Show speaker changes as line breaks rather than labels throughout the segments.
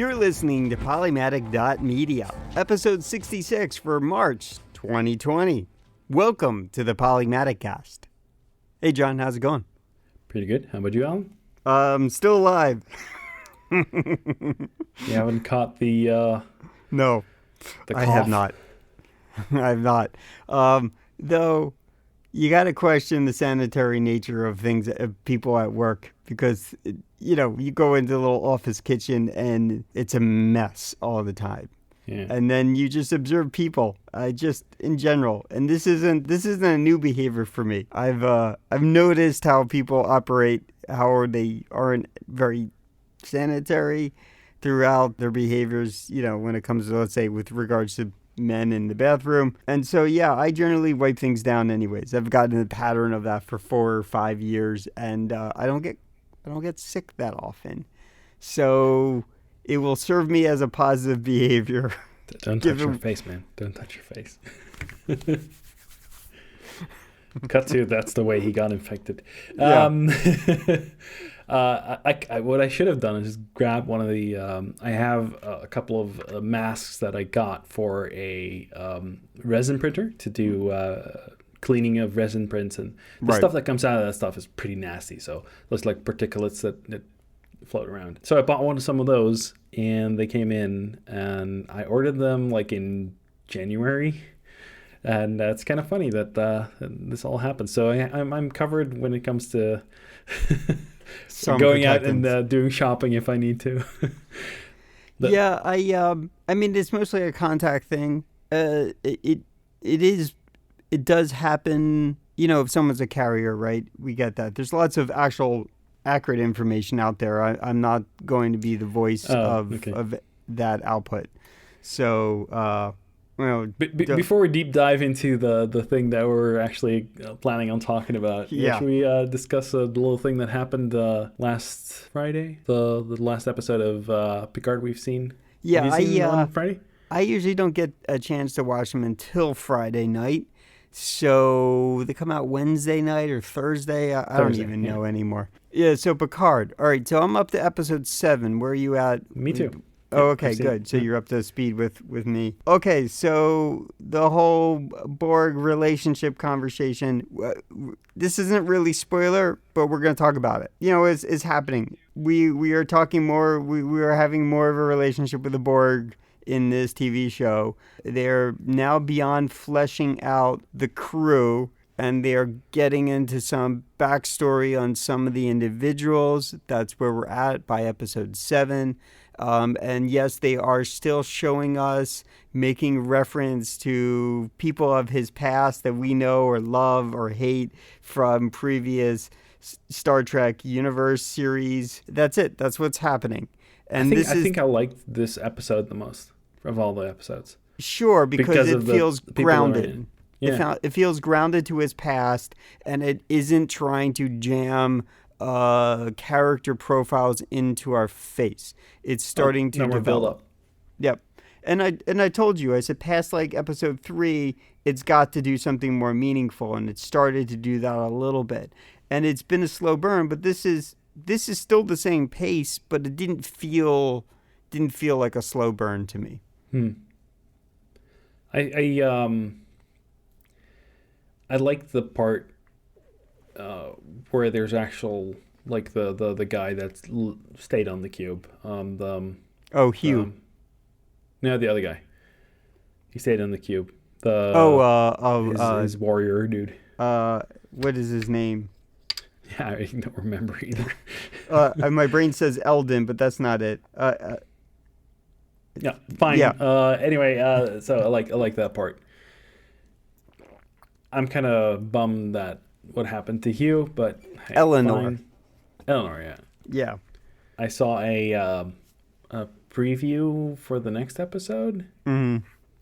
You're listening to Polymatic.media, episode 66 for March 2020. Welcome to the Polymaticast. Hey, John, how's it going?
Pretty good. How about you, Alan?
Still alive.
You haven't caught the
No,
the
I
cough?
have not. I have not. Though, you got to question the sanitary nature of things, of people at work, because, you go into the little office kitchen and it's a mess all the time.
Yeah.
And then you just observe people, just in general. And this isn't a new behavior for me. I've noticed how people operate, how they aren't very sanitary throughout their behaviors, when it comes to, let's say, with regards to men in the bathroom. And so, yeah, I generally wipe things down anyways. I've gotten a pattern of that for 4 or 5 years, and I don't get sick that often. So it will serve me as a positive behavior.
Don't touch your face, man. Don't touch your face. Cut to, that's the way he got infected.
Yeah.
What I should have done is just grab one of the. I have a couple of masks that I got for a resin printer to do cleaning of resin prints, and the stuff that comes out of that stuff is pretty nasty. So there's like particulates that float around. So I bought some of those, and they came in, and I ordered them like in January. And it's kind of funny that this all happened. So I'm covered when it comes to going out and doing shopping if I need to.
Yeah, I mean, it's mostly a contact thing. It does happen. If someone's a carrier, right? We get that. There's lots of actual accurate information out there. I'm not going to be the voice of that output. So.
Before we deep dive into the thing that we're actually planning on talking about, should we discuss a little thing that happened last Friday, the last episode of Picard we've seen?
Yeah,
Have you seen on Friday?
I usually don't get a chance to watch them until Friday night, so they come out Wednesday night or Thursday. I don't even know anymore. Yeah, so Picard. All right, so I'm up to episode 7. Where are you at?
Me too.
Oh, okay, good. So you're up to speed with me. Okay, so the whole Borg relationship conversation, this isn't really spoiler, but we're going to talk about it. It's happening. We are talking more, we are having more of a relationship with the Borg in this TV show. They're now beyond fleshing out the crew, and they are getting into some backstory on some of the individuals. That's where we're at by episode 7. And yes, they are still showing us, making reference to people of his past that we know or love or hate from previous Star Trek universe series. That's it. That's what's happening. And I think
I liked this episode the most of all the episodes.
Sure, because it feels grounded.
Yeah.
It feels grounded to his past, and it isn't trying to jam character profiles into our face. It's starting to develop.
Build up.
Yep. And I told you, I said past like episode 3, it's got to do something more meaningful, and it started to do that a little bit. And it's been a slow burn, but this is still the same pace, but it didn't feel like a slow burn to me.
I like the part where there's actual, like the guy that stayed on the cube.
Hugh.
No, the other guy. He stayed on the cube. His warrior dude.
What is his name?
Yeah, I don't remember either.
My brain says Eldon, but that's not it.
Yeah, fine.
Yeah.
Anyway, so I like that part. I'm kind of bummed that what happened to Hugh, but hey,
Eleanor.
Fine. Eleanor, yeah.
Yeah. I
saw a preview for the next episode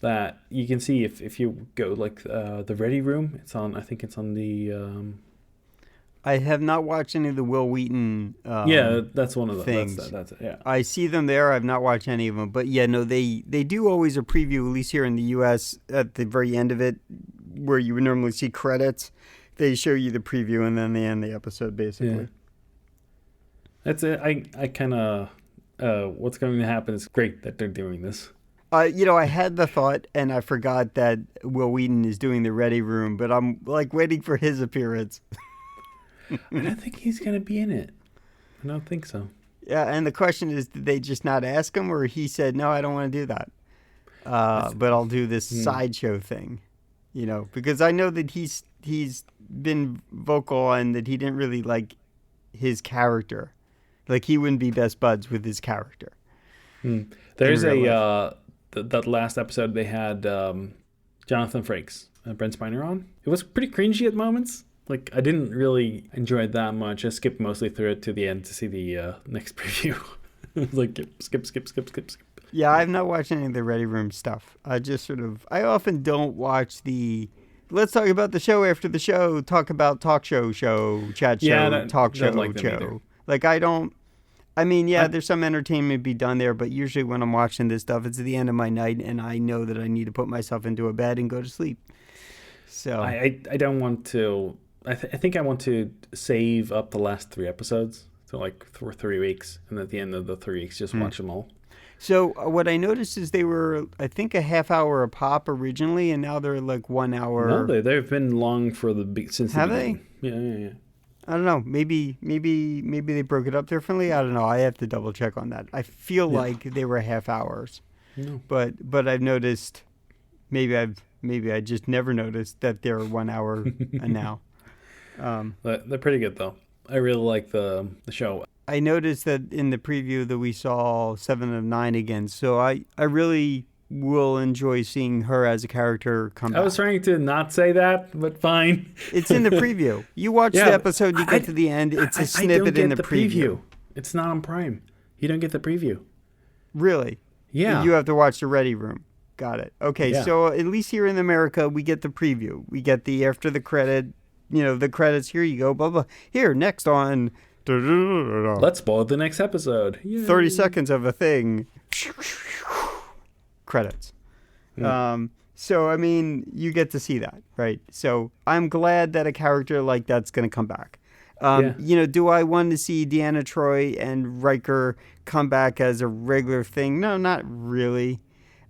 that you can see if you go like the Ready Room. It's on. I think it's on the.
I have not watched any of the Will Wheaton.
Yeah, that's one of the
things.
That's it. Yeah.
I see them there. I've not watched any of them, but yeah, no, they do always a preview, at least here in the U.S. at the very end of it, where you would normally see credits. They show you the preview and then they end the episode basically.
Yeah. That's it. I kind of what's going to happen. It's great that they're doing this.
I had the thought, and I forgot that Will Wheaton is doing the Ready Room, but I'm like waiting for his appearance.
I don't think he's going to be in it. I don't think so.
Yeah, and the question is, did they just not ask him, or he said, "No, I don't want to do that, but I'll do this sideshow thing," because I know that he's been vocal on that he didn't really like his character, like he wouldn't be best buds with his character.
There's that last episode they had Jonathan Frakes and Brent Spiner on. It was pretty cringy at moments. Like, I didn't really enjoy it that much. I skipped mostly through it to the end to see the next preview. It was like, skip.
Yeah, I've not watched any of the Ready Room stuff. I often don't watch the, let's talk about the show after the show, talk about talk show, chat show, talk show,
like
show. Like, there's some entertainment be done there, but usually when I'm watching this stuff, it's at the end of my night, and I know that I need to put myself into a bed and go to sleep. So
I don't want to. I think I want to save up the last 3 episodes, so like for 3 weeks, and at the end of the 3 weeks, just watch them all.
So what I noticed is they were, I think, a half hour a pop originally, and now they're like 1 hour.
No, they've been long since
Have
the
they?
beginning. Yeah.
I don't know. Maybe they broke it up differently. I don't know. I have to double check on that. I feel like they were half hours.
No.
But I've noticed. Maybe I just never noticed that they're 1 hour now.
They're pretty good though. I really like the show.
I noticed that in the preview that we saw 7 of 9 again. So I really will enjoy seeing her as a character come back.
I was trying to not say that, but fine.
It's in the preview. You watch the episode, you get to the end. It's a snippet in the preview.
It's not on Prime. You don't get the preview.
Really?
Yeah.
You have to watch the Ready Room. Got it. Okay,
Yeah.
so at least here in America, we get the preview. We get the after the credit, the credits. Here you go, blah, blah. Here, next on...
Let's spoil the next episode. Yay.
30 seconds of a thing. Credits. So, you get to see that, right? So I'm glad that a character like that's going to come back. Do I want to see Deanna Troi and Riker come back as a regular thing? No, not really.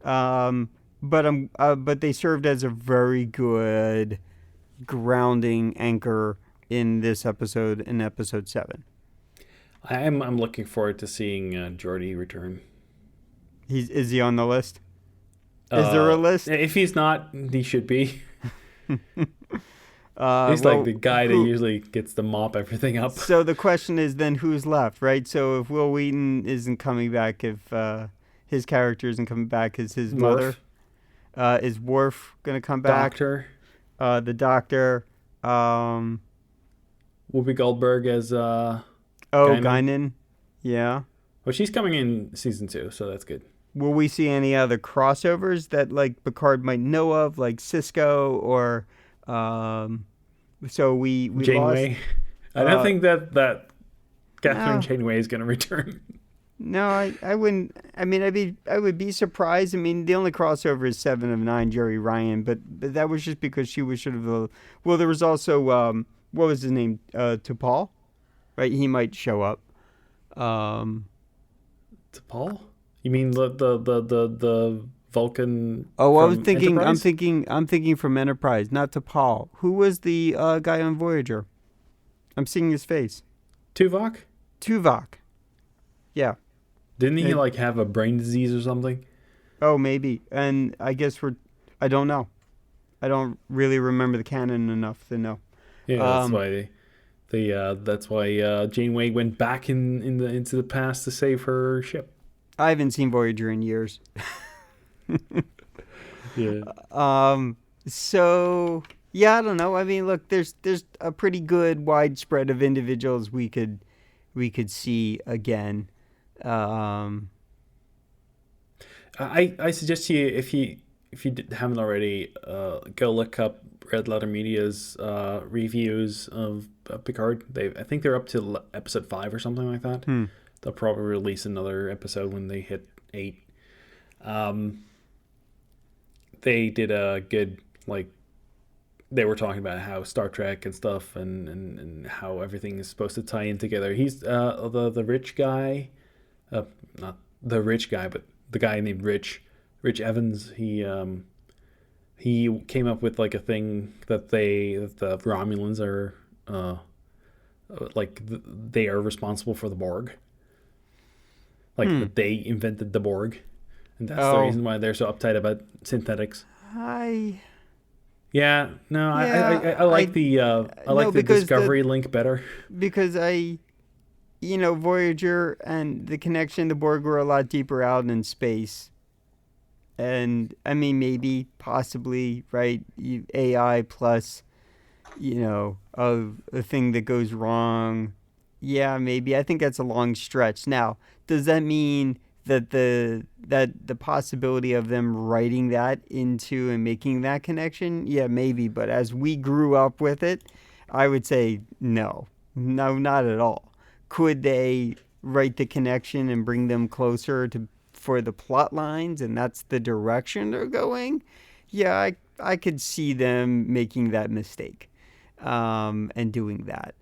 But they served as a very good grounding anchor in this episode, in episode 7.
I'm looking forward to seeing Geordi return.
Is he on the list? Is there a list?
If he's not, he should be. He's like the guy that usually gets to mop everything up.
So the question is then who's left, right? So if Will Wheaton isn't coming back, if his character isn't coming back, is his mother? Is Worf going to come back?
Doctor.
The Doctor.
Whoopi Goldberg as
Guinan. Yeah.
Well, she's coming in season 2, so that's good.
Will we see any other crossovers that like Picard might know of, like Cisco or so we
Janeway? I don't think that Catherine Janeway is going to return.
No, I wouldn't. I would be surprised. The only crossover is 7 of 9, Jerry Ryan, but that was just because she was sort of the. Well, there was also what was his name? T'Pol, right? He might show up.
T'Pol? You mean the Vulcan?
Oh, I was thinking.
Enterprise?
I'm thinking from Enterprise, not T'Pol. Who was the guy on Voyager? I'm seeing his face.
Tuvok. Yeah.
Didn't
he have a brain disease or something?
Oh, maybe. And I guess I don't know. I don't really remember the canon enough to know.
Yeah, that's why that's why Janeway went back into the past to save her ship.
I haven't seen Voyager in years.
Yeah.
So yeah, I don't know. Look, there's a pretty good widespread of individuals we could see again.
I suggest you if you haven't already, go look up Red Letter Media's reviews of Picard. I think they're up to episode 5 or something like that. They'll probably release another episode when they hit 8. They did a good, they were talking about how Star Trek and stuff and how everything is supposed to tie in together. He's the rich guy not the rich guy, but the guy named Rich Evans. He came up with like a thing that the Romulans are they are responsible for the Borg. Like that they invented the Borg, and that's the reason why they're so uptight about synthetics. Yeah, no, I like the Discovery link better
because Voyager and the connection to Borg were a lot deeper out in space. And I mean, maybe, possibly, right? AI plus, a thing that goes wrong. Yeah, maybe. I think that's a long stretch. Now, does that mean that the possibility of them writing that into and making that connection? Yeah, maybe. But as we grew up with it, I would say no, not at all. Could they write the connection and bring them closer for the plot lines, and that's the direction they're going? Yeah, I could see them making that mistake, and doing that.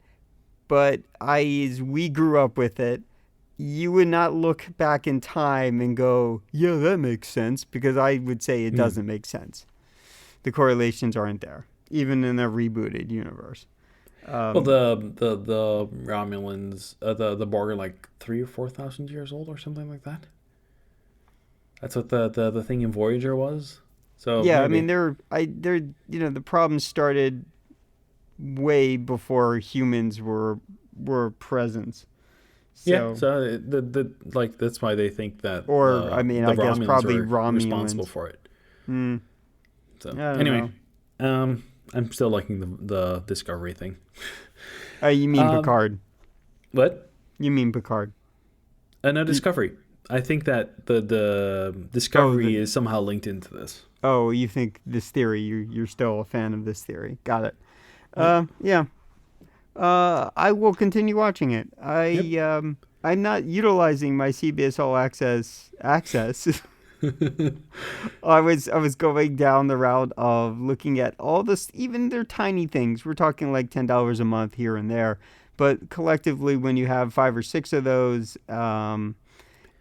But as we grew up with it, you would not look back in time and go, yeah, that makes sense, because I would say it doesn't make sense. The correlations aren't there, even in a rebooted universe.
Well, the Romulans, the Borg are like 3,000 or 4,000 years old or something like that. That's what the thing in Voyager was. So
yeah,
maybe.
I mean, the problems started way before humans were present. So,
yeah, so that's why they think that
I guess
Romulans
probably
were
Romulans
responsible for it. So
I don't
anyway,
know.
I'm still liking the Discovery thing.
You mean Picard?
What?
You mean Picard?
No, Discovery. I think that the Discovery is somehow linked into this.
Oh, you think this theory? You're still a fan of this theory? Got it. Yeah. I will continue watching it. I'm not utilizing my CBS All Access. I was going down the route of looking at all this, even their tiny things. We're talking like $10 a month here and there, but collectively, when you have 5 or 6 of those,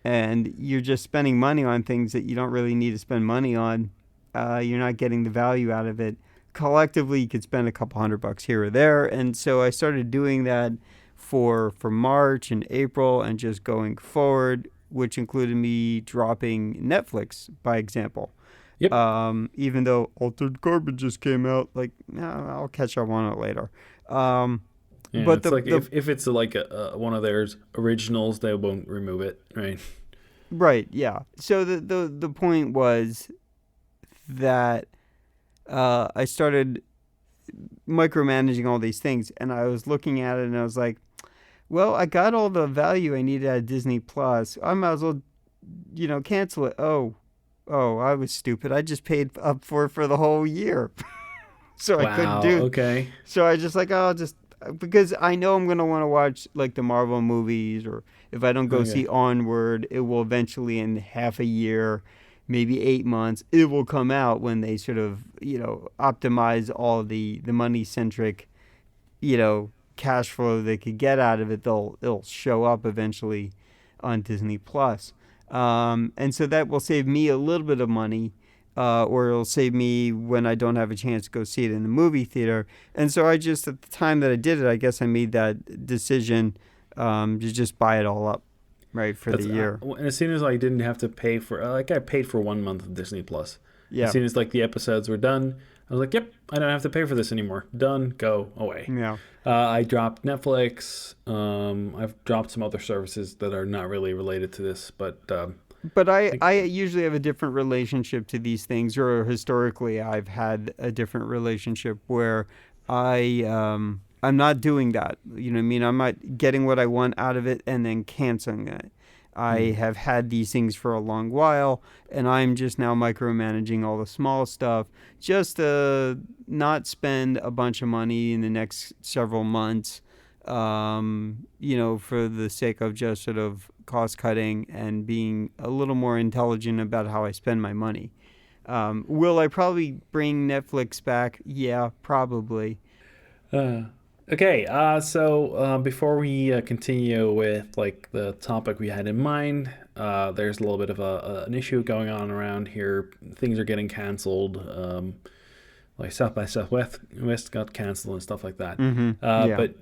and you're just spending money on things that you don't really need to spend money on, you're not getting the value out of it. Collectively, you could spend a couple $100 here or there, and so I started doing that for March and April, and just going forward, which included me dropping Netflix, by example.
Yep.
Even though Altered Carbon just came out, I'll catch up on it later.
Yeah, but if it's like one of their originals, they won't remove it, right?
Right. Yeah. So the point was that I started micromanaging all these things, and I was looking at it, and I was like, well, I got all the value I needed at Disney Plus. I might as well, cancel it. Oh, I was stupid. I just paid up for the whole year. So I couldn't do it.
Okay.
So I just because I know I'm going to want to watch like the Marvel movies, or if I don't go see Onward, it will eventually, in half a year, maybe 8 months, it will come out when they sort of, optimize all the money-centric, cash flow they could get out of it. It'll show up eventually on Disney Plus. And so that will save me a little bit of money, or it'll save me when I don't have a chance to go see it in the movie theater. And so at the time that I did it, I guess I made that decision to just buy it all up, right, for the year.
And as soon as I didn't have to pay for, I paid for 1 month of Disney Plus. Yeah. As soon as the episodes were done, I was like, yep, I don't have to pay for this anymore. Done, go away.
Yeah.
I dropped Netflix. I've dropped some other services that are not really related to this, but
I usually have a different relationship to these things, or historically I've had a different relationship where I'm not doing that. You know what I mean? I'm not getting what I want out of it and then canceling it. I have had these things for a long while, and I'm just now micromanaging all the small stuff just to not spend a bunch of money in the next several months, for the sake of just sort of cost cutting and being a little more intelligent about how I spend my money. Will I probably bring Netflix back? Yeah, probably.
Okay, so before we continue with like the topic we had in mind, there's a little bit of an issue going on around here. Things are getting canceled. Like South by Southwest got canceled and stuff like that.
Yeah.
But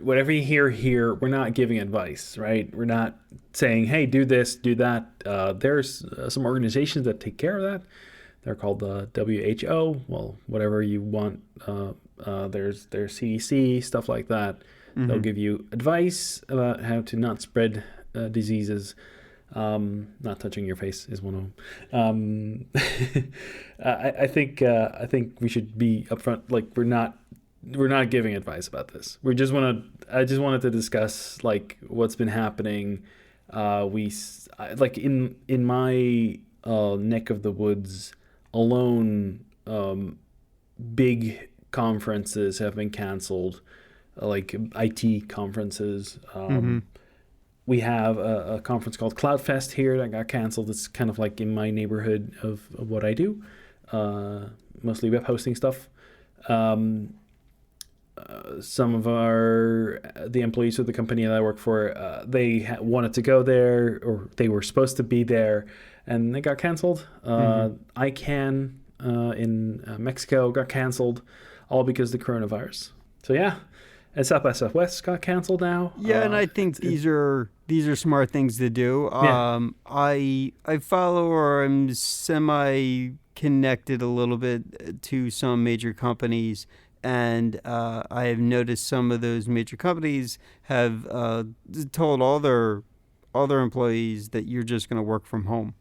whatever you hear here, we're not giving advice, right? We're not saying, "Hey, do this, do that." There's some organizations that take care of that. They're called the WHO. Well, whatever you want. There's CDC, stuff like that. They'll give you advice about how to not spread diseases. Not touching your face is one of them. I think we should be upfront. Like we're not giving advice about this. I just wanted to discuss like what's been happening. Like in my neck of the woods alone. Big conferences have been canceled, like IT conferences. We have a conference called CloudFest here that got canceled. It's kind of like in my neighborhood of what I do, mostly web hosting stuff. Some of the employees of the company that I work for, they wanted to go there, or they were supposed to be there, and they got canceled. ICANN in Mexico got canceled, all because of the coronavirus. So yeah, and South by Southwest got canceled now.
Yeah, and I think these are smart things to do.
Yeah.
I follow, or I'm semi connected a little bit to some major companies, and I have noticed some of those major companies have told all their employees that you're just going to work from home.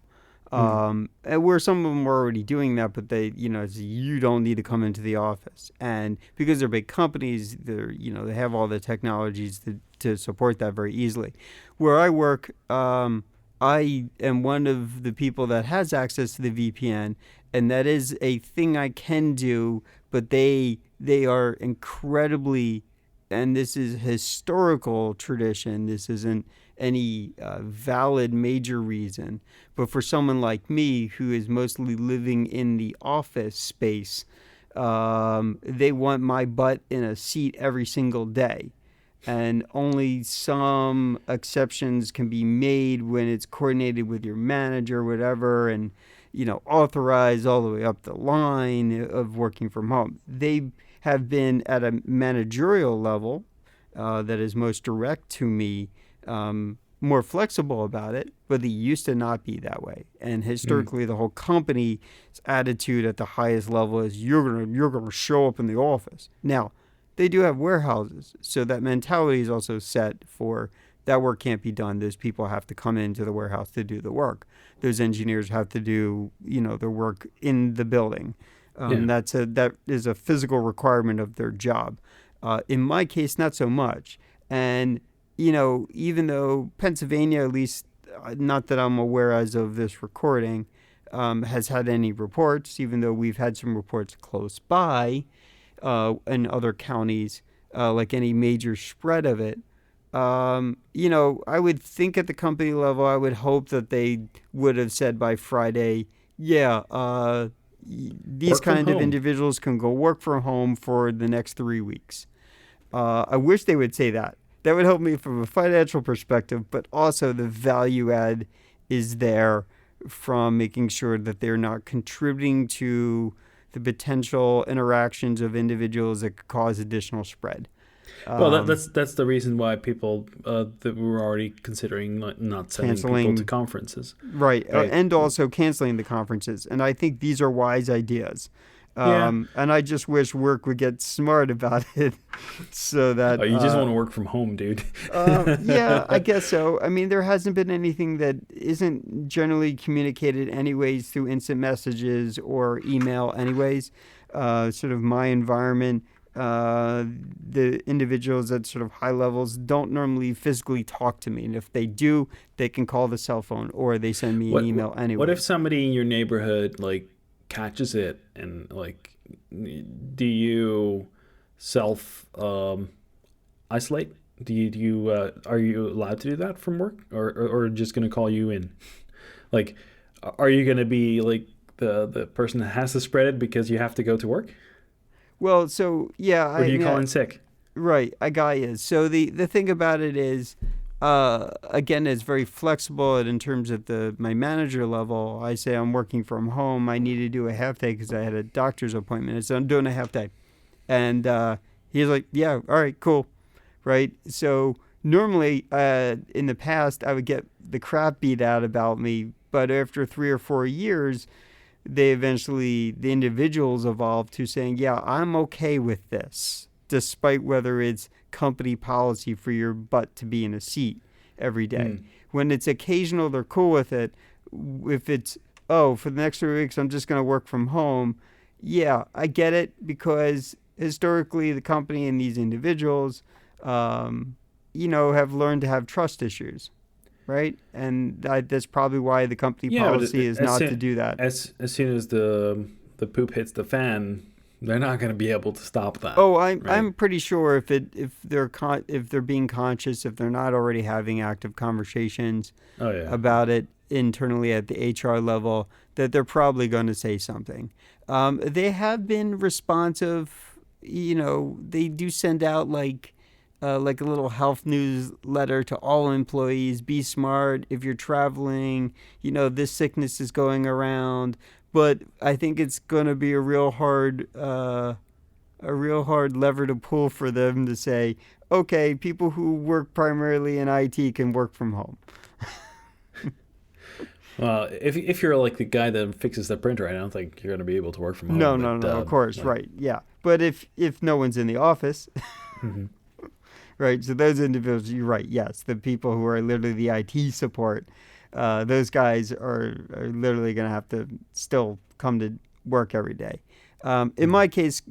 And where some of them were already doing that, but they, you don't need to come into the office. And because they're big companies, they have all the technologies to support that very easily. Where I work, I am one of the people that has access to the VPN, and that is a thing I can do, but they are incredibly, and this is historical tradition, this isn't any valid major reason, but for someone like me who is mostly living in the office space, they want my butt in a seat every single day. And only some exceptions can be made when it's coordinated with your manager or whatever, and authorized all the way up the line of working from home. They have been at a managerial level that is most direct to me, more flexible about it, but they used to not be that way. And historically, the whole company's attitude at the highest level is you're gonna show up in the office. Now, they do have warehouses, so that mentality is also set for that work can't be done. Those people have to come into the warehouse to do the work. Those engineers have to do their work in the building. That is a physical requirement of their job. In my case, not so much. And even though Pennsylvania, at least not that I'm aware as of this recording, has had any reports, even though we've had some reports close by in other counties, like any major spread of it. I would think at the company level, I would hope that they would have said by Friday, these kind of individuals can go work from home for the next 3 weeks. I wish they would say that. That would help me from a financial perspective, but also the value add is there from making sure that they're not contributing to the potential interactions of individuals that could cause additional spread.
Well, that's the reason why people that we were already considering not sending people to conferences.
Right. And also canceling the conferences. And I think these are wise ideas. And I just wish work would get smart about it so that...
you just want to work from home, dude.
Yeah, I guess so. I mean, there hasn't been anything that isn't generally communicated anyways through instant messages or email anyways. Sort of my environment, the individuals at sort of high levels don't normally physically talk to me. And if they do, they can call the cell phone or they send me an email anyway.
What if somebody in your neighborhood, catches it and do you self isolate? Are you allowed to do that from work, or just going to call you in? Are you going to be the person that has to spread it because you have to go to work?
Well, so yeah,
or do you call in sick?
Right, I got you. So the thing about it is, again, it's very flexible. And in terms of the my manager level, I say I'm working from home. I need to do a half day because I had a doctor's appointment. So I'm doing a half day, and he's like, "Yeah, all right, cool." Right. So normally, in the past, I would get the crap beat out about me, but after 3 or 4 years, the individuals evolved to saying, yeah, I'm okay with this, despite whether it's company policy for your butt to be in a seat every day.
Mm.
When it's occasional, they're cool with it. If it's, oh, for the next 3 weeks, I'm just going to work from home. Yeah, I get it because historically the company and these individuals, um, have learned to have trust issues, right? And that's probably why the company
Yeah, but
policy is not to do that.
as soon as the poop hits the fan, they're not going to be able to stop that,
Oh, I'm
right?
I'm pretty sure if they're being conscious, if they're not already having active conversations
Oh yeah.
about it internally at the HR level, that they're probably going to say something. They have been responsive. They do send out like a little health newsletter to all employees. Be smart if you're traveling. This sickness is going around. But I think it's going to be a real hard lever to pull for them to say, okay, people who work primarily in IT can work from home.
Well, if you're like the guy that fixes the printer, I don't think you're going to be able to work from home.
No, no,
But
no. Of course,
like,
right? Yeah, but if no one's in the office,
mhm.
right? So those individuals, you're right. Yes, the people who are literally the IT support, those guys are literally going to have to still come to work every day. In
Mhm.
my case,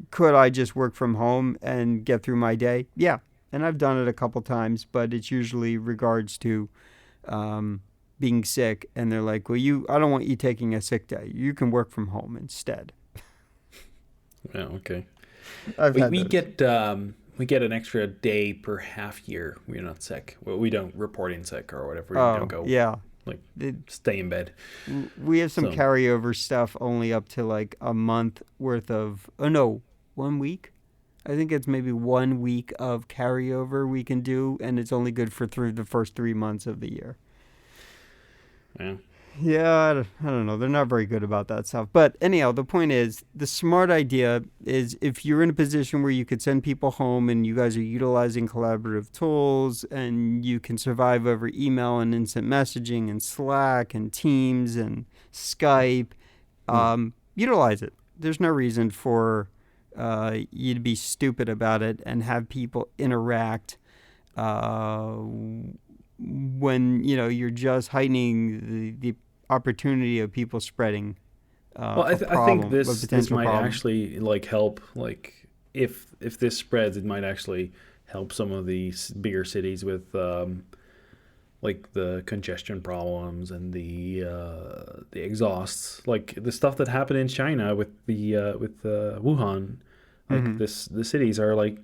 could I just work from home and get through my day? Yeah, and I've done it a couple times, but it's usually regards to um, being sick, and they're like, "Well, I don't want you taking a sick day. You can work from home instead."
Yeah, okay.
I've
We
had
we
those.
get we get an extra day per half year. We're not sick. Well, we don't report in sick or whatever. We don't
Oh,
go
yeah.
like
It,
stay in bed.
we have some
So
carryover stuff only up to like a month worth of, oh no, 1 week. I think it's maybe 1 week of carryover we can do, and it's only good for through the first 3 months of the year.
yeah.
Yeah, I don't know. They're not very good about that stuff. But anyhow, the point is the smart idea is if you're in a position where you could send people home and you guys are utilizing collaborative tools and you can survive over email and instant messaging and Slack and Teams and Skype,
Mm.
utilize it. There's no reason for you to be stupid about it and have people interact uh, when you're just heightening the opportunity of people spreading
Well, I think
a
this
potential
might
problem.
actually like help. Like if this spreads, it might actually help some of these bigger cities with like the congestion problems and the exhausts, like the stuff that happened in China with Wuhan. Like
Hmm.
the cities are like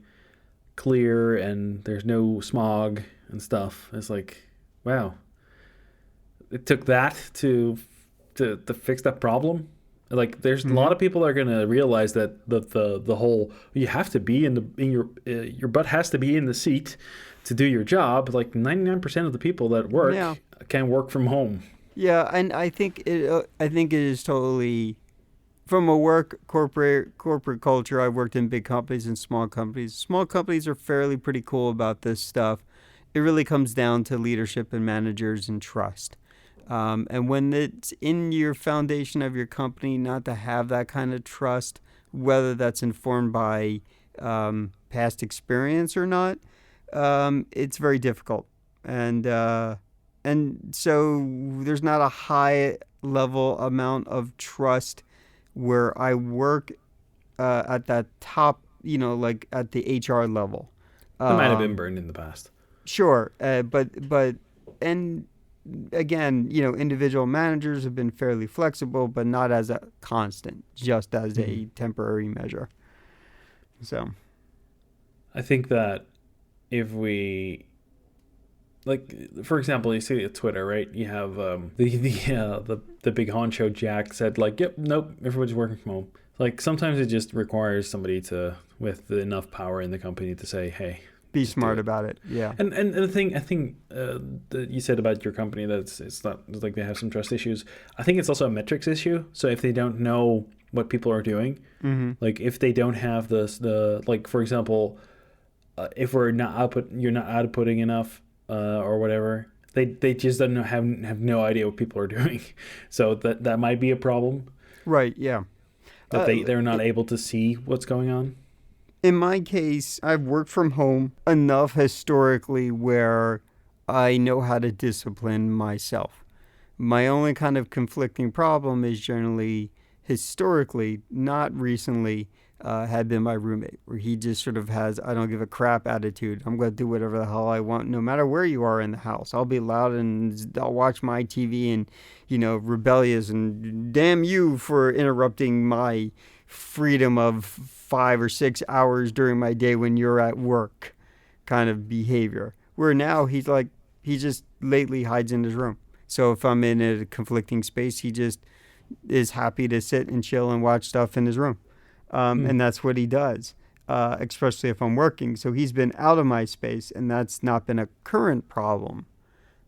clear and there's no smog and stuff. It's like, wow, it took that to fix that problem. Like there's a lot
Hmm.
of people that are gonna realize that the whole you have to be in your butt has to be in the seat to do your job. Like 99% of the people that
Yeah,
work can work from home.
yeah, and I think it is totally from a work corporate culture. I've worked in big companies and small companies. Small companies are fairly pretty cool about this stuff. It really comes down to leadership and managers and trust. And when it's in your foundation of your company, not to have that kind of trust, whether that's informed by past experience or not, it's very difficult. And so there's not a high level amount of trust where I work at that top, like at the HR level.
It might have been
Um,
burned in the past.
sure, and again, individual managers have been fairly flexible, but not as a constant, just as
Mhm.
a temporary measure. So,
I think that if we like for example, you see at Twitter, right? You have the big honcho Jack said like, "Yep, nope, everybody's working from home." Like sometimes it just requires somebody to with enough power in the company to say, "Hey,
Be
just do
smart
it."
about it. Yeah.
And the thing I think that you said about your company that it's not it's like they have some trust issues. I think it's also a metrics issue. So if they don't know what people are doing,
Mm-hmm.
like if they don't have the like for example, if we're not output you're not outputting enough or whatever, they just don't know, have no idea what people are doing. So that might be a problem
Right. Yeah.
that
Uh,
they're not able to see what's going on.
in my case, I've worked from home enough historically where I know how to discipline myself. My only kind of conflicting problem is generally historically, not recently, had been my roommate, where he just sort of has I don't give a crap attitude. I'm going to do whatever the hell I want, no matter where you are in the house. I'll be loud and I'll watch my TV and, rebellious and damn you for interrupting my freedom of 5 or 6 hours during my day when you're at work kind of behavior. Where now he's like, he just lately hides in his room. So if I'm in a conflicting space, he just is happy to sit and chill and watch stuff in his room.
Hmm.
And that's what he does, especially if I'm working. So he's been out of my space, and that's not been a current problem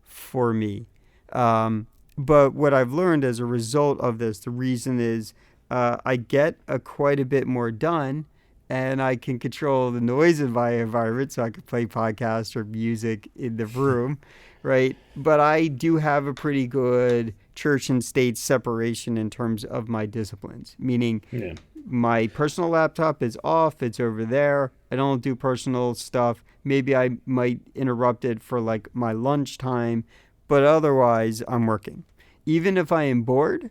for me. But what I've learned as a result of this, the reason is I get quite a bit more done, and I can control the noise in my environment, so I can play podcasts or music in the room, right? But I do have a pretty good church and state separation in terms of my disciplines, meaning
Yeah.
my personal laptop is off, it's over there. I don't do personal stuff. Maybe I might interrupt it for like my lunchtime, but otherwise I'm working. Even if I am bored,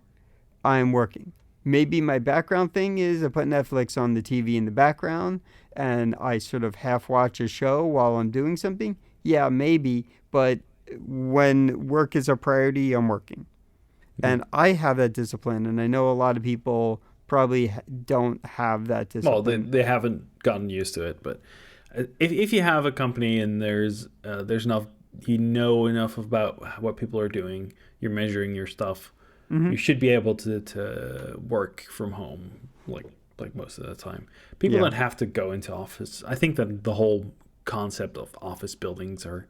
I am working. Maybe my background thing is I put Netflix on the TV in the background and I sort of half watch a show while I'm doing something. Yeah, maybe, but when work is a priority, I'm working.
Hmm.
And I have that discipline, and I know a lot of people probably don't have that
Well,
discipline.
they haven't gotten used to it, but if you have a company and there's enough, you know enough about what people are doing, you're measuring your stuff,
Mm-hmm.
you should be able to work from home like most of the time. People
Yeah.
don't have to go into office. I think that the whole concept of office buildings are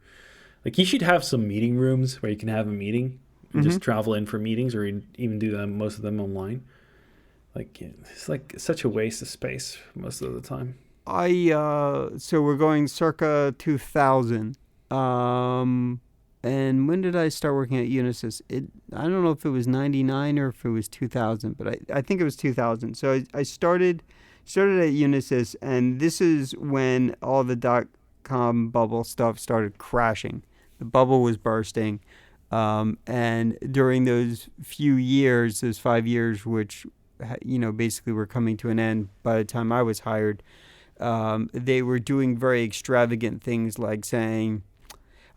like you should have some meeting rooms where you can have a meeting and
Mm-hmm.
just travel in for meetings or even do them most of them online. Like it's like such a waste of space most of the time.
So we're going circa 2000. Um, and when did I start working at Unisys? I don't know if it was 99 or if it was 2000, but I think it was 2000. So I started at Unisys, and this is when all the dot-com bubble stuff started crashing. The bubble was bursting. And during those few years, those 5 years, which, basically were coming to an end by the time I was hired, they were doing very extravagant things like saying,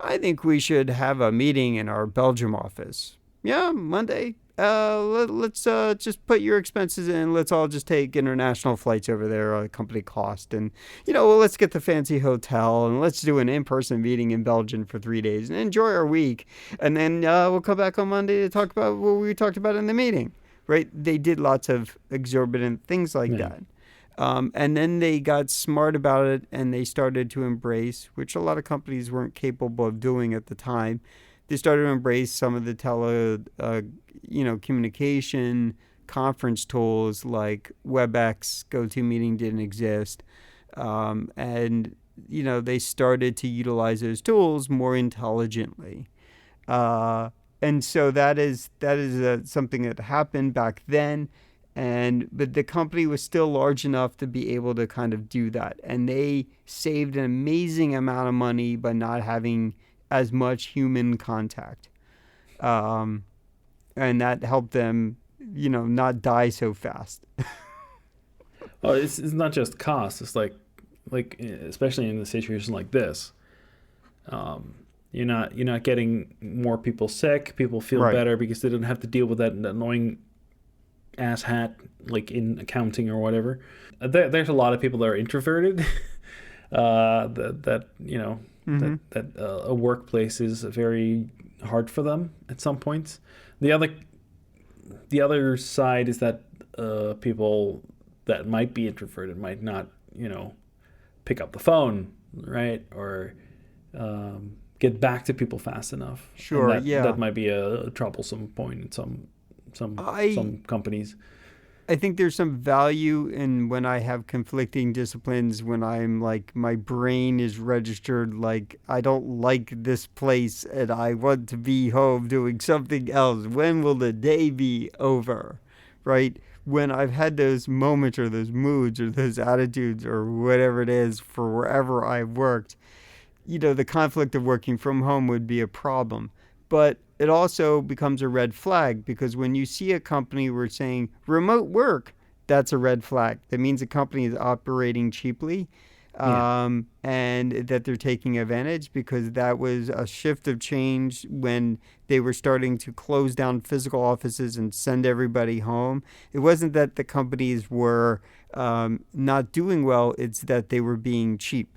I think we should have a meeting in our Belgium office. Yeah, Monday. Let's just put your expenses in. Let's all just take international flights over there at a company cost. And, let's get the fancy hotel and let's do an in-person meeting in Belgium for 3 days and enjoy our week. And then we'll come back on Monday to talk about what we talked about in the meeting. Right? They did lots of exorbitant things like
Yeah.
that. And then they got smart about it and they started to embrace, which a lot of companies weren't capable of doing at the time. They started to embrace some of the communication conference tools like WebEx. GoToMeeting didn't exist, and they started to utilize those tools more intelligently. Uh, and so that is something that happened back then, but the company was still large enough to be able to kind of do that, and they saved an amazing amount of money by not having as much human contact, um, and that helped them, not die so fast.
Oh, it's not just cost. It's like especially in a situation like this, um, you're not getting more people sick. People feel
Right.
better because they don't have to deal with that annoying ass hat like in accounting or whatever. There's a lot of people that are introverted. That
Mm-hmm.
that a workplace is very hard for them at some points. The other the other side is that people that might be introverted might not, pick up the phone, right, or get back to people fast enough, and
Sure.
that
Yeah.
might be a troublesome point in some
I
some companies.
I think there's some value in when I have conflicting disciplines, when I'm like, my brain is registered, like, I don't like this place and I want to be home doing something else. When will the day be over? Right? When I've had those moments or those moods or those attitudes or whatever it is for wherever I've worked, the conflict of working from home would be a problem. But it also becomes a red flag, because when you see a company where it's saying remote work, that's a red flag. That means the company is operating cheaply,
Yeah.
and that they're taking advantage, because that was a shift of change when they were starting to close down physical offices and send everybody home. It wasn't that the companies were not doing well, it's that they were being cheap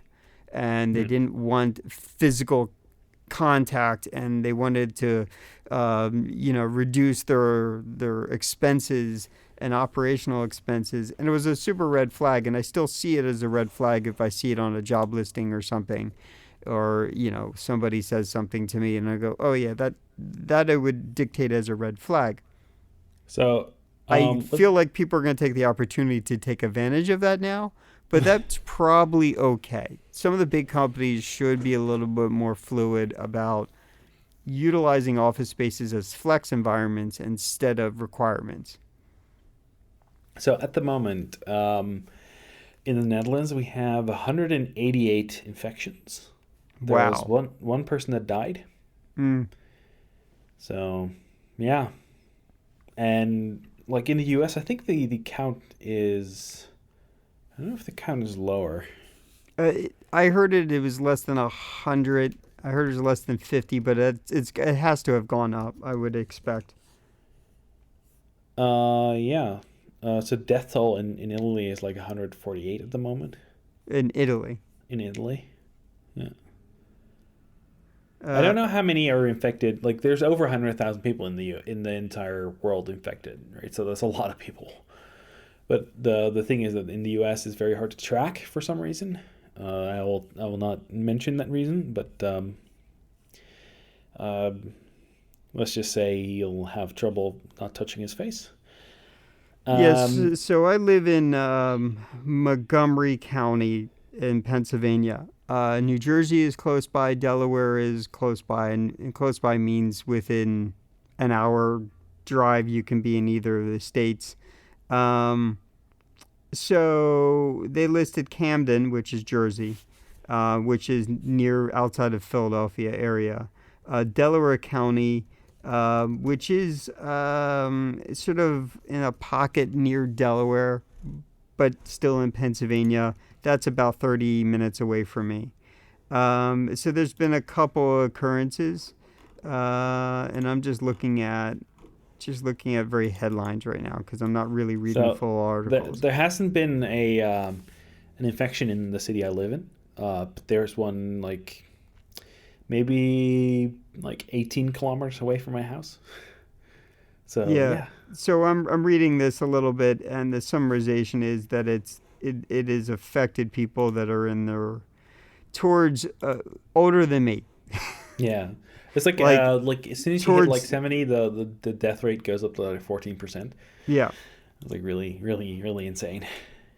and they
Mm.
didn't want physical contact, and they wanted to reduce their expenses and operational expenses. And it was a super red flag, and I still see it as a red flag if I see it on a job listing or something, or somebody says something to me and I go, oh yeah, that I would dictate as a red flag.
So,
I
let's
feel like people are going to take the opportunity to take advantage of that now, but that's probably okay. Some of the big companies should be a little bit more fluid about utilizing office spaces as flex environments instead of requirements.
So at the moment, in the Netherlands, we have 188 infections. There was
Wow.
one person that died.
Mm.
So, yeah, and like in the U.S., I think the count is. I don't know if the count is lower.
I heard it was less than 100. I heard it was less than 50, but it has to have gone up, I would expect.
Yeah. So death toll in Italy is like 148 at the moment.
In Italy.
In Italy. Yeah. I
Uh,
don't know how many are infected. Like, there's over 100,000 people in the entire world infected, right? So that's a lot of people. But the thing is that in the U.S. it's very hard to track for some reason. I will not mention that reason, but uh, let's just say he'll have trouble not touching his face.
yes,
Um,
so I live in Montgomery County in Pennsylvania. New Jersey is close by, Delaware is close by, and close by means within an hour drive you can be in either of the states. Um, so they listed Camden, which is Jersey, which is near outside of Philadelphia area. Delaware County, which is sort of in a pocket near Delaware, but still in Pennsylvania. That's about 30 minutes away from me. So there's been a couple occurrences, and I'm just looking at very headlines right now because I'm not really reading
so
full articles.
there hasn't been a an infection in the city I live in. But there's one like maybe like 18 kilometers away from my house. So
Yeah.
yeah,
So I'm reading this a little bit, and the summarization is that it has affected people that are in their towards older than me,
yeah. It's
like
like as soon as you hit like
towards
70, the death rate goes up to like 14%.
yeah.
It's like really, really, really insane.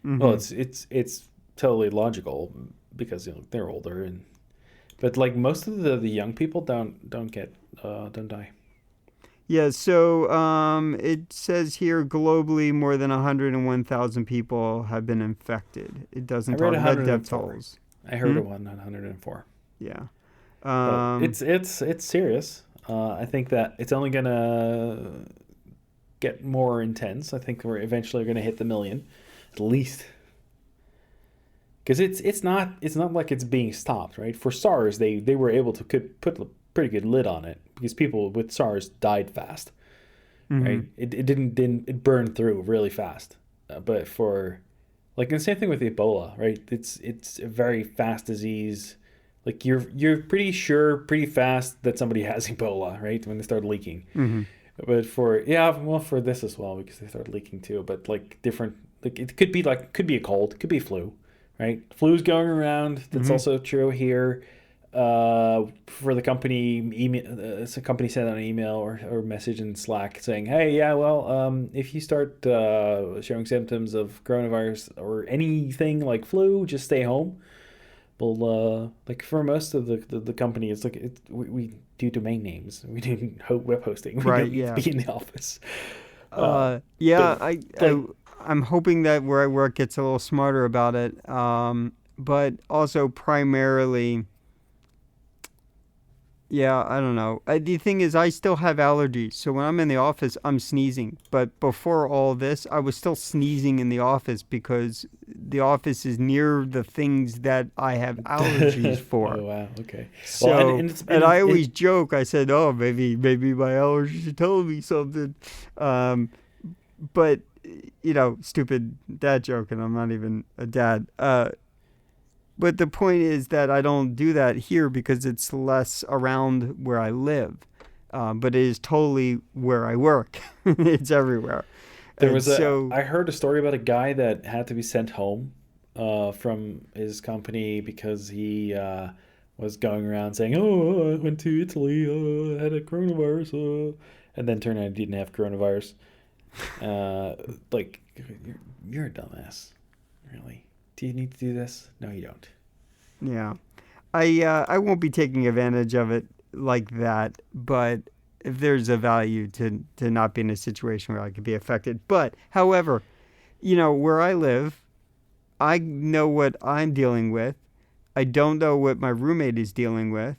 Well,
Hmm.
it's totally logical because they're older but like most of the young people don't die.
Yeah. So it says here globally more than 101,000 people have been infected. It
I
doesn't
read
talk about death
104.
tolls.
I heard
Hmm?
of 104.
Yeah.
But
Um,
it's serious. I think that it's only gonna get more intense. I think we're eventually gonna hit the million, at least. Because it's not like it's being stopped, right? For SARS, they were able to put a pretty good lid on it because people with SARS died fast,
hmm.
right? It didn't it burned through really fast, but for like the same thing with Ebola, right? It's a very fast disease. Like you're pretty sure pretty fast that somebody has Ebola, right? When they start leaking.
Mm-hmm.
But for this as well because they start leaking too. But like different, like it could be a cold, could be flu, right? Flu's going around. That's
Mm-hmm.
also true here. For the company email, a company sent out an email or message in Slack saying, "Hey, yeah, well, if you start showing symptoms of coronavirus or anything like flu, just stay home." Well, like for most of the company, it's like we do domain names, we do web hosting, we
Right.
don't need to
Yeah.
be in the office. But
Yeah.
like
I'm hoping that where I work gets a little smarter about it. But also primarily, yeah, I don't know. The thing is, I still have allergies. So when I'm in the office, I'm sneezing. But before all this, I was still sneezing in the office because the office is near the things that I have allergies
oh
for.
wow, okay. Well,
So,
and it's
and I
it
always joke, I said, oh, maybe my allergies are telling me something. Um, but, stupid dad joke, and I'm not even a dad. But the point is that I don't do that here because it's less around where I live. But it is totally where I work. It's everywhere.
there
And
was a
so,
I heard a story about a guy that had to be sent home from his company because he was going around saying, "Oh, I went to Italy, I had a coronavirus," and then turned out he didn't have coronavirus. Uh, like you're a dumbass, really. Do you need to do this? No, you don't.
yeah. I won't be taking advantage of it like that, but if there's a value to not be in a situation where I could be affected. But however, where I live, I know what I'm dealing with. I don't know what my roommate is dealing with.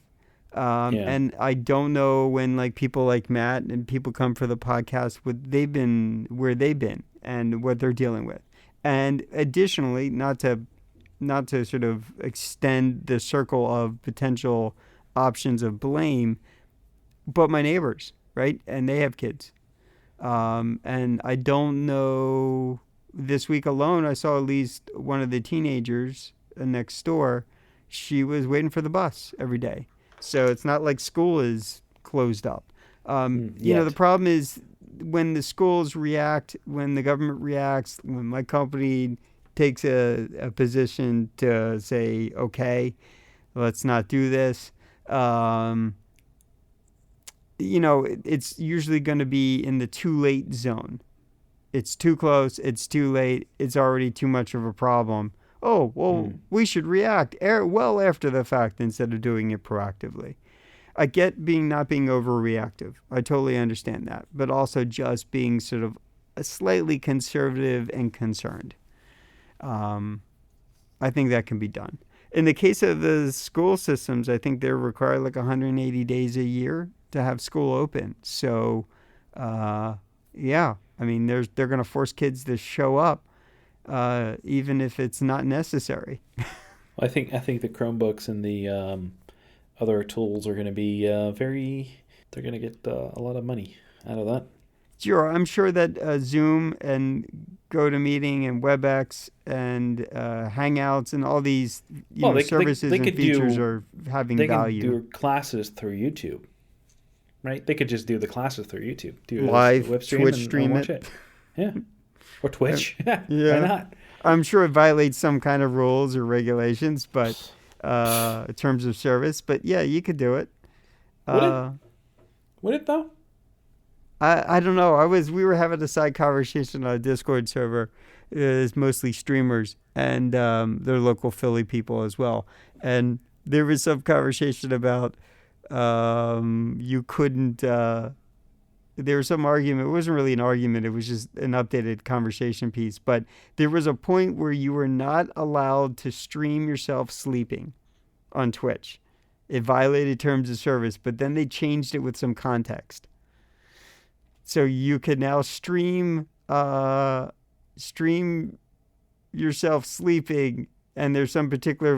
Yeah.
And I don't know when like people like Matt and people come for the podcast where they've been and what they're dealing with. And additionally, not to sort of extend the circle of potential options of blame, but my neighbors, right? And they have kids. And I don't know. This week alone, I saw at least one of the teenagers next door. She was waiting for the bus every day. So it's not like school is closed up. The
Yet.
problem is when the schools react, when the government reacts, when my company takes a position to say, okay, let's not do this. Um, it's usually going to be in the too late zone. It's too close. It's too late. It's already too much of a problem. Oh, well,
Mm.
we should react well after the fact instead of doing it proactively. I get not being overreactive. I totally understand that. But also just being sort of a slightly conservative and concerned. Um, I think that can be done. In the case of the school systems, I think they're required like 180 days a year to have school open. So, uh, yeah, I mean, they're going to force kids to show up, even if it's not necessary.
I think the Chromebooks and the other tools are going to be very. They're going to get a lot of money out of that.
Sure, I'm sure that Zoom and GoToMeeting and WebEx and Hangouts and all these,
Well,
services
they
and
could
features
do
are having
they can
value.
do classes through YouTube, right? They could just do the classes through YouTube, do it as a
Live
web stream
Twitch
and
stream
watch
it.
it. Yeah, or
Uh,
Twitch. Yeah, why
yeah,
not?
I'm sure it violates some kind of rules or regulations, but terms of service. But yeah, you could do it.
Would it?
Uh,
Would it though?
I don't know. We were having a side conversation on a Discord server. It's mostly streamers and they're local Philly people as well. And there was some conversation about you couldn't. There was some argument. It wasn't really an argument. It was just an updated conversation piece. But there was a point where you were not allowed to stream yourself sleeping on Twitch. It violated terms of service, but then they changed it with some context. So you could now stream yourself sleeping, and there's some particular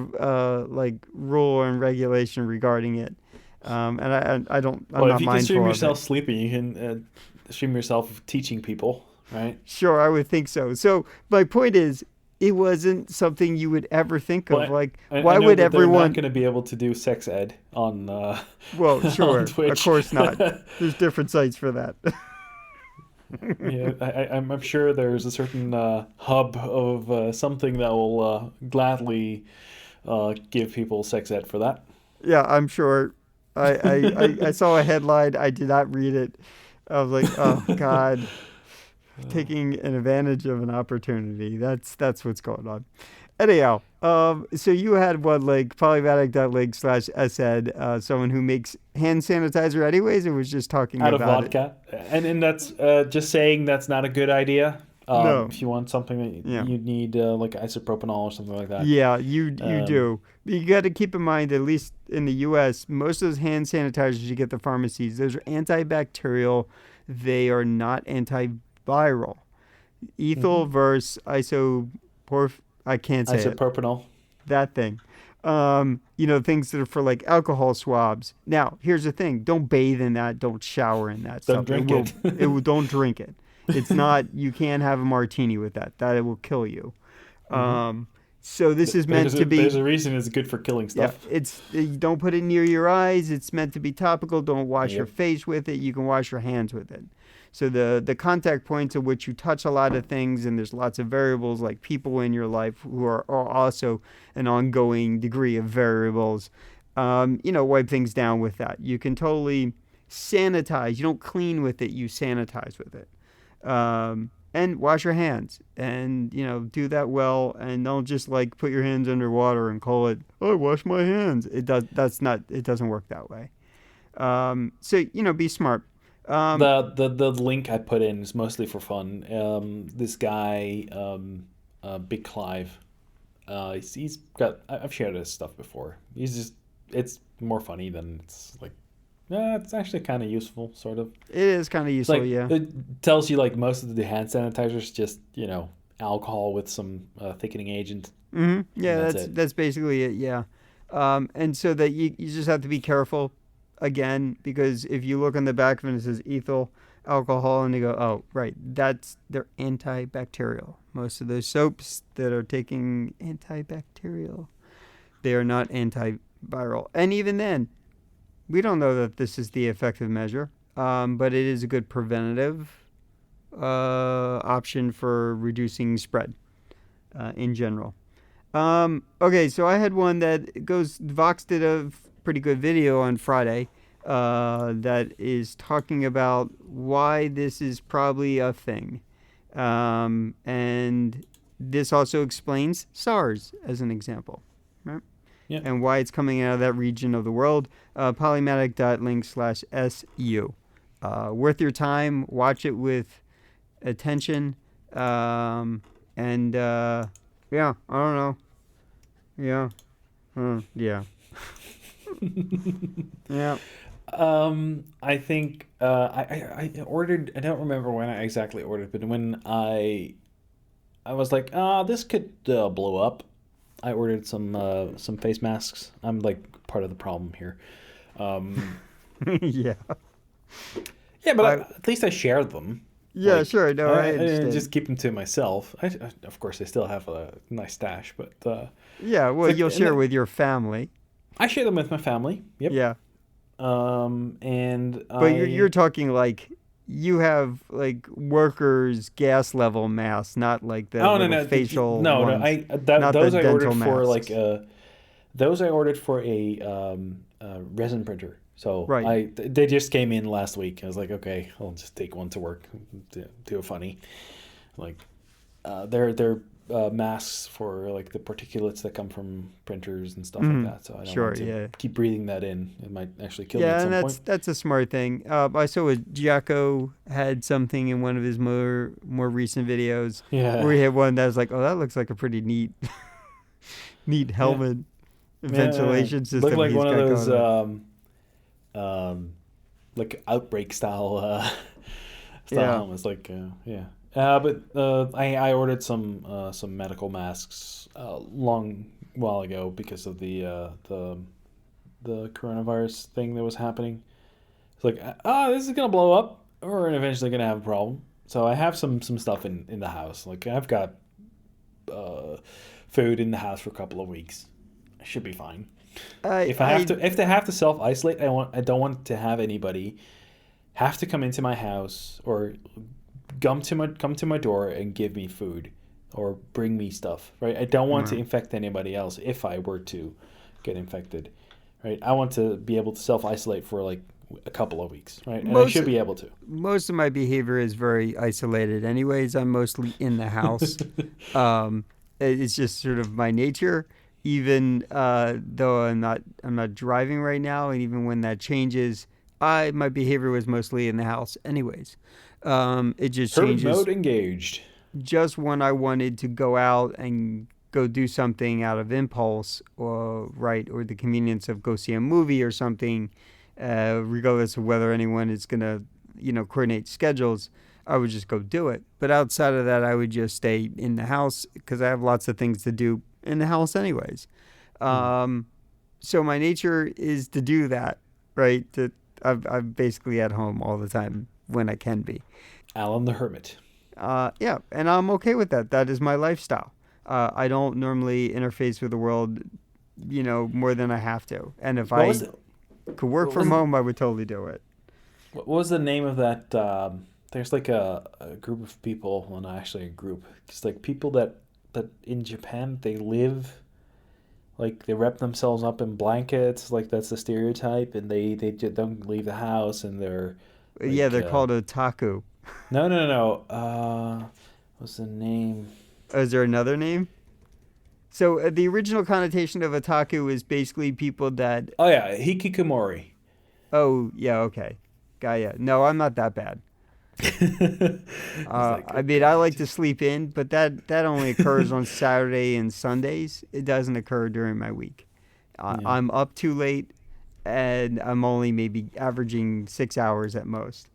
like rule and regulation regarding it. I'm
Well, if
not
you can stream
mindful of
yourself
it.
sleeping, you can stream yourself teaching people, right?
Sure, I would think so. So my point is, it wasn't something you would ever think of.
Well,
Like,
I
why
know
would
that they're not
everyone?
going to be able to do sex ed on
Well,
on
sure, of
Twitch.
course not. There's different sites for that.
Yeah, I'm sure there's a certain hub of something that will gladly give people sex ed for that.
Yeah, I'm sure. I saw a headline. I did not read it. I was like, oh God, taking an advantage of an opportunity. That's what's going on. Anyhow, so you had one like polymatic.link/sed, someone who makes hand sanitizer anyways, and was just talking
Out of
about it.
vodka, and that's just saying that's not a good idea.
No,
If you want something that
yeah,
you need like isopropanol or something like that.
yeah, you
Um,
do. You got to keep in mind, at least in the U.S., most of those hand sanitizers you get at the pharmacies, those are antibacterial. They are not antiviral. Ethyl
mhm.
versus isoporf. I can't say it.
Isopropanol.
That thing. Things that are for like alcohol swabs. Now, here's the thing: don't bathe in that. Don't shower in that
Don't
stuff. It
drink
will.
it.
It will. Don't drink it. It's not. You can't have a martini with that. That it will kill you.
Hmm.
Um, so this is meant to
There's
be.
a reason it's good for killing
Yeah,
stuff.
you don't put it near your eyes. It's meant to be topical. Don't wash your
Yep.
face with it. You can wash your hands with it. So the contact points at which you touch a lot of things, and there's lots of variables like people in your life who are also an ongoing degree of variables. Wipe things down with that. You can totally sanitize. You don't clean with it. You sanitize with it. And wash your hands, and do that well, and don't just like put your hands underwater and call it, oh, I wash my hands. It doesn't work that way. So be smart. um,
The link I put in is mostly for fun. This guy, Big Clive, he's got. I've shared his stuff before. He's just. It's more funny than it's like. It's actually kind of useful, sort of.
it is kind of
It's
useful,
like
yeah.
it tells you like most of the hand sanitizers just alcohol with some thickening agent, and
Yeah,
that's
that's
it.
that's basically it, yeah. And so that you just have to be careful again, because if you look on the back of it, it says ethyl alcohol, and you go, oh, right, they're antibacterial. Most of those soaps that are taking antibacterial, they are not antiviral. And even then, we don't know that this is the effective measure, but it is a good preventative option for reducing spread in general. Okay, so I had one that goes. Vox did a pretty good video on Friday that is talking about why this is probably a thing. And this also explains SARS as an example, right?
Yeah.
And why it's coming out of that region of the world. Polymatic.link/SU. Worth your time. Watch it with attention. And yeah, I don't know. Yeah. Yeah. Yeah.
I think I ordered. I don't remember when I exactly ordered, but when I was like, this could blow up. I ordered some face masks. I'm like part of the problem here. Um,
Yeah.
yeah, but
I
at least I shared them.
Yeah,
Like
sure. No, I
I didn't
understand.
just keep them to myself. Of course, I still have a nice stash, but
Yeah,
it's
well,
like
you'll share with your family.
I share them with my family. Yep.
Yeah.
And
But you're
I
talking like you have like workers gas level masks, not like the
oh no
little
no
facial
no
ones,
I
not the
those I
dental
ordered for like
masks.
those I ordered for a resin printer. So
Right.
they just came in last week. I was like, okay, I'll just take one to work, do a funny, like they're masks for like the particulates that come from printers and stuff like
Mm.
that. So I don't
Sure,
want to
yeah.
keep breathing that in. It might actually kill me at
Yeah, and
some
that's
point.
that's a smart thing. I saw Jacko had something in one of his more recent videos where
Yeah,
he had one that was like, oh, that looks like a pretty neat
yeah,
helmet
yeah.
ventilation
Looked
system
like
he's
one of
got
those
going on.
um, like outbreak style style
Yeah.
helmets. Like yeah. But I ordered some medical masks long while ago because of the coronavirus thing that was happening. It's like this is gonna blow up. We're eventually gonna have a problem. So I have some stuff in the house. Like I've got food in the house for a couple of weeks. I should be fine.
I
If they have to self isolate, I don't want to have anybody have to come into my house or come to my door and give me food or bring me stuff, right? I don't want to infect anybody else if I were to get infected, right? I want to be able to self isolate for like a couple of weeks, right? And I should be able to.
Most of my behavior is very isolated. Anyways, I'm mostly in the house. It's just sort of my nature. Even though I'm not driving right now, and even when that changes, my behavior was mostly in the house. Anyways, it just
Hermit
changes
mode engaged.
just when I wanted to go out and go do something out of impulse, or the convenience of go see a movie or something, regardless of whether anyone is gonna, coordinate schedules. I would just go do it. But outside of that, I would just stay in the house because I have lots of things to do in the house, anyways. So my nature is to do that, right? I'm basically at home all the time when I can be.
Alan the Hermit.
Yeah, and I'm okay with that. That is my lifestyle. I don't normally interface with the world, more than I have to. And if I could work from home, I would totally do it.
What was the name of that? There's like a group of people, well, not actually a group. It's like people that in Japan, they live, like they wrap themselves up in blankets, like that's the stereotype, and they just don't leave the house, and they're like,
yeah, they're called otaku.
No. What's the name?
Oh, is there another name? So the original connotation of otaku is basically people that.
Oh yeah, hikikomori.
Oh yeah, okay, Gaia. No, I'm not that bad. I mean, I like to sleep in, but that only occurs on Saturday and Sundays. It doesn't occur during my week. I'm up too late, and I'm only maybe averaging 6 hours at most,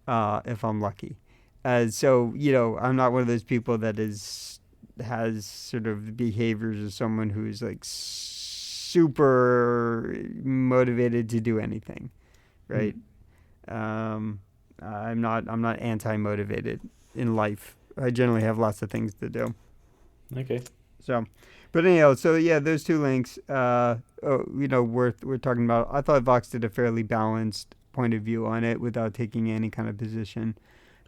if I'm lucky. So I'm not one of those people that has sort of behaviors of someone who's like super motivated to do anything, right? I'm not anti-motivated in life. I generally have lots of things to do.
Okay.
So, but anyhow, so yeah, those two links, we're talking about. I thought Vox did a fairly balanced point of view on it without taking any kind of position.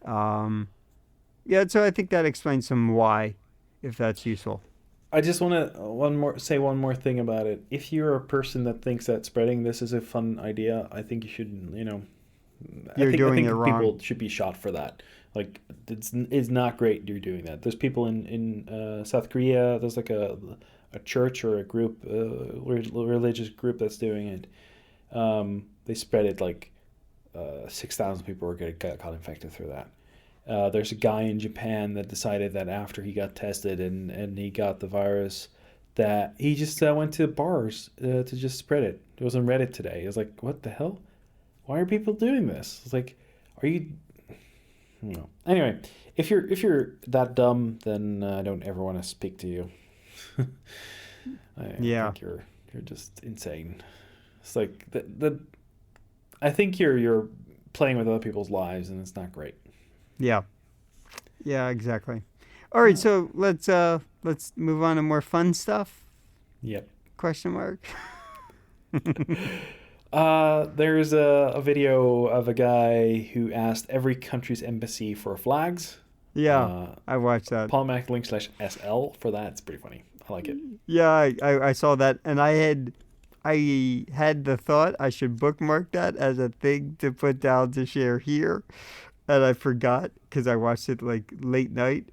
Yeah, so I think that explains some why, if that's useful.
I just want to say one more thing about it. If you're a person that thinks that spreading this is a fun idea, I think you should,
You're doing it wrong.
People should be shot for that. Like, it's not great you're doing that. There's people in South Korea. There's like a church or a group, religious group that's doing it. They spread it like 6,000 people were got infected through that. There's a guy in Japan that decided that after he got tested and he got the virus, that he just went to bars to just spread it. It was on Reddit today. It was like, what the hell? Why are people doing this? It's like, are you? No. Anyway, if you're that dumb, then I don't ever want to speak to you. I think you're just insane. It's like I think you're playing with other people's lives, and it's not great.
Yeah, exactly. All right, so let's move on to more fun stuff.
Yep.
Question mark.
There's a video of a guy who asked every country's embassy for flags.
Yeah, I watched that.
Polymatic.SL for that. It's pretty funny. I like it.
Yeah, I saw that, and I had the thought I should bookmark that as a thing to put down to share here, and I forgot because I watched it like late night,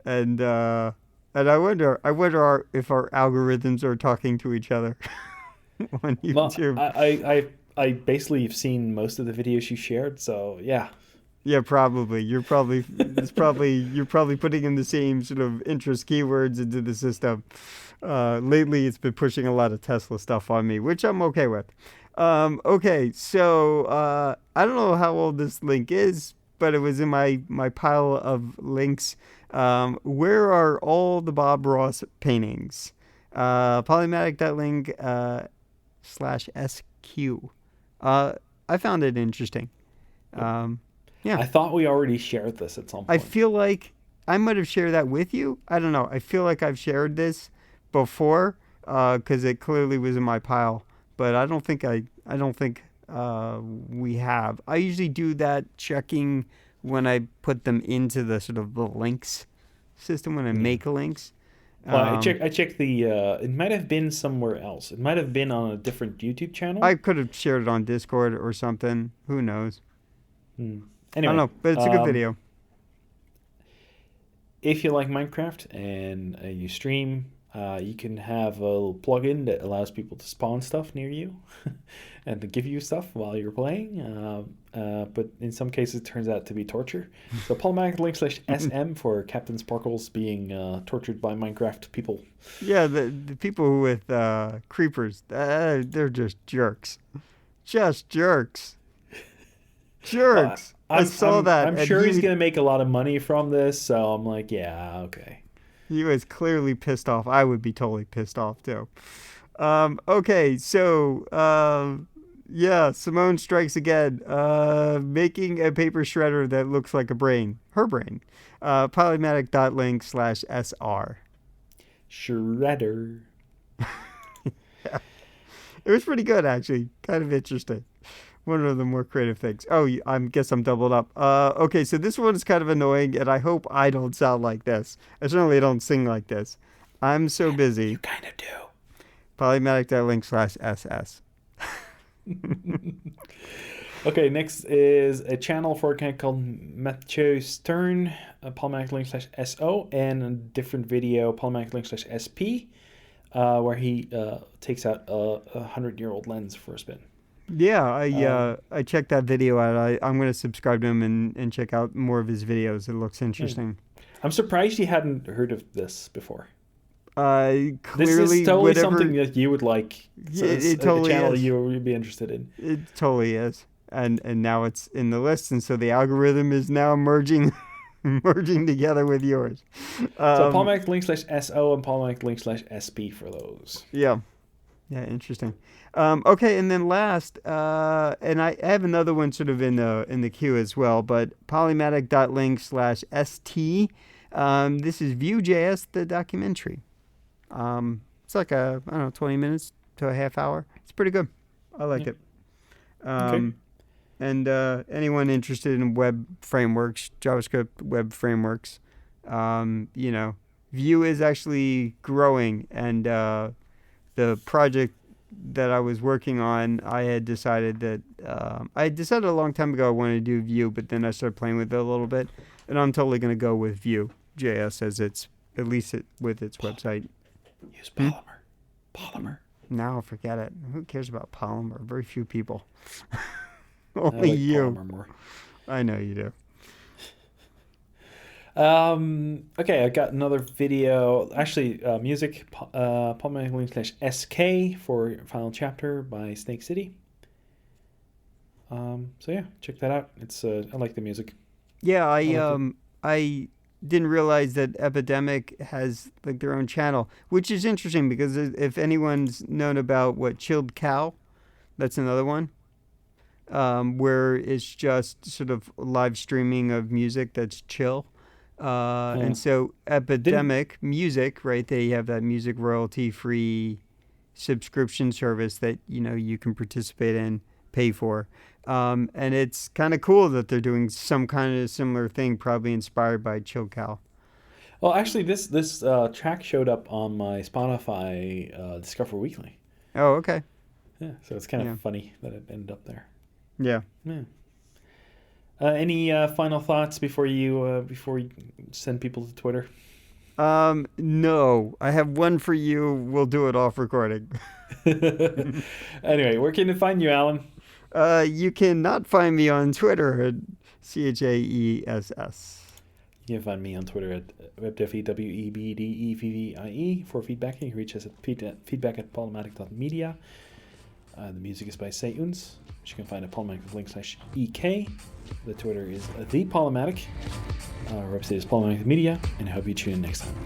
and I wonder if our algorithms are talking to each other on YouTube.
Well, I basically have seen most of the videos you shared, so yeah.
Yeah, probably. You're probably putting in the same sort of interest keywords into the system. Lately, it's been pushing a lot of Tesla stuff on me, which I'm okay with. Okay, so I don't know how old this link is, but it was in my pile of links. Where are all the Bob Ross paintings? Polymatic.link /SQ. I found it interesting. Yeah.
I thought we already shared this at some point.
I feel like I might have shared that with you. I don't know. I feel like I've shared this before because it clearly was in my pile, but I don't think we have. I usually do that checking when I put them into the sort of the links system when I
Yeah.
make links.
Well, I checked the. It might have been somewhere else. It might have been on a different YouTube channel.
I could have shared it on Discord or something. Who knows?
Hmm.
I don't
Anyway,
know, but it's a good video.
if you like Minecraft and you stream, you can have a little plugin that allows people to spawn stuff near you and to give you stuff while you're playing. But in some cases, it turns out to be torture. So Polymatic.media/SM for Captain Sparkles being tortured by Minecraft people.
Yeah, the people with creepers, they're just jerks. Just jerks. Jerks. I saw that,
I'm
and
sure he's gonna make a lot of money from this. So I'm like, yeah, okay.
he was clearly pissed off. I would be totally pissed off too. Okay, so yeah, Simone strikes again. Making a paper shredder that looks like a brain, her brain. Polymatic.link/SR.
Shredder.
Yeah, it was pretty good actually. Kind of interesting. One of the more creative things. Oh, I guess I'm doubled up. Okay, so this one is kind of annoying, and I hope I don't sound like this. I certainly don't sing like this. I'm so busy.
You kind of do.
Polymatic.link/SS.
Okay, next is a channel for a guy called Mathieu Stern, Polymatic.link/SO, and a different video, Polymatic.link/SP, where he takes out a 100-year-old lens for a spin.
Yeah, I checked that video out. I'm going to subscribe to him and check out more of his videos. It looks interesting.
I'm surprised you hadn't heard of this before.
Clearly,
This is totally
whatever,
something that you would like. So
it totally
a channel
is.
you would be interested in.
It totally is. And now it's in the list, and so the algorithm is now merging together with yours.
So Polymatic.link/SO and Polymatic.link/SP for those.
Yeah. Yeah, interesting. Okay, and then last, and I have another one sort of in the queue as well, but Polymatic.link/ST. This is Vue.js, the documentary. It's like I don't know, 20 minutes to a half hour. It's pretty good. I like it.
Okay.
And anyone interested in web frameworks, JavaScript web frameworks, Vue is actually growing, and the project that I was working on, I had decided a long time ago I wanted to do Vue, but then I started playing with it a little bit, and I'm totally going to go with Vue.js as with its website.
Use Polymer. Polymer.
Now forget it. Who cares about Polymer? Very few people.
I
Only
like
you.
Polymer more.
I know you do.
Okay, I got another video. Actually, music, Polymatic.link/SK for final chapter by Snake City. So yeah, check that out. It's I like the music.
Yeah,
like
I didn't realize that Epidemic has like their own channel, which is interesting because if anyone's known about Chilled Cow, that's another one. Where it's just sort of live streaming of music that's chill. And so Epidemic Music, right? They have that music royalty-free subscription service that, you can participate in, pay for. And it's kind of cool that they're doing some kind of similar thing, probably inspired by Chill Cow.
Well, actually, this track showed up on my Spotify Discover Weekly.
Oh, okay.
Yeah, so it's kind of funny that it ended up there.
Yeah.
Yeah. Any final thoughts before you send people to Twitter?
No. I have one for you. We'll do it off recording.
Anyway, where can you find you, Alan?
You cannot find me on Twitter at CHAESS.
You can find me on Twitter at WebDevie, WEBDEVVIE. For feedback, you can reach us at feedback@Polymatic.media. The music is by Seyuns, which you can find at Polymatic.link/EK. The Twitter is The Polymatic. Our website is Polymatic.media, and I hope you tune in next time.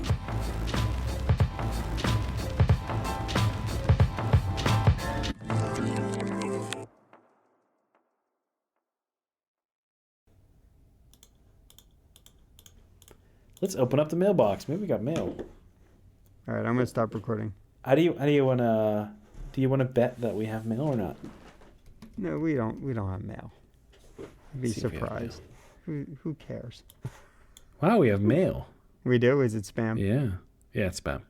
Let's open up the mailbox. Maybe we got mail.
All right, I'm gonna stop recording.
How do you wanna? Do you want to bet that we have mail or not?
No, we don't. We don't have mail. Be
See if we have
surprised. Who cares?
Wow, we have mail.
We do. Is it spam?
Yeah, it's spam.